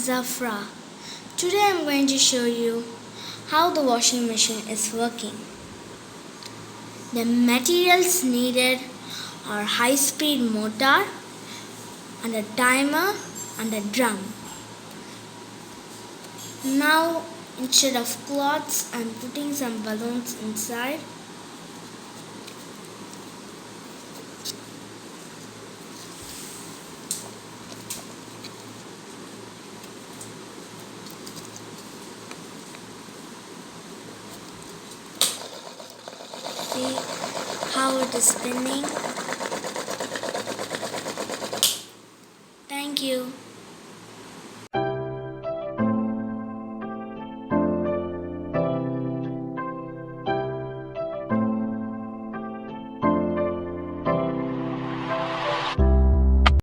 Zafra. Today I'm going to show you how the washing machine is working. The materials needed are high-speed motor and a timer and a drum. Now instead of cloths I'm putting some balloons inside. See how it is spinning. Thank you.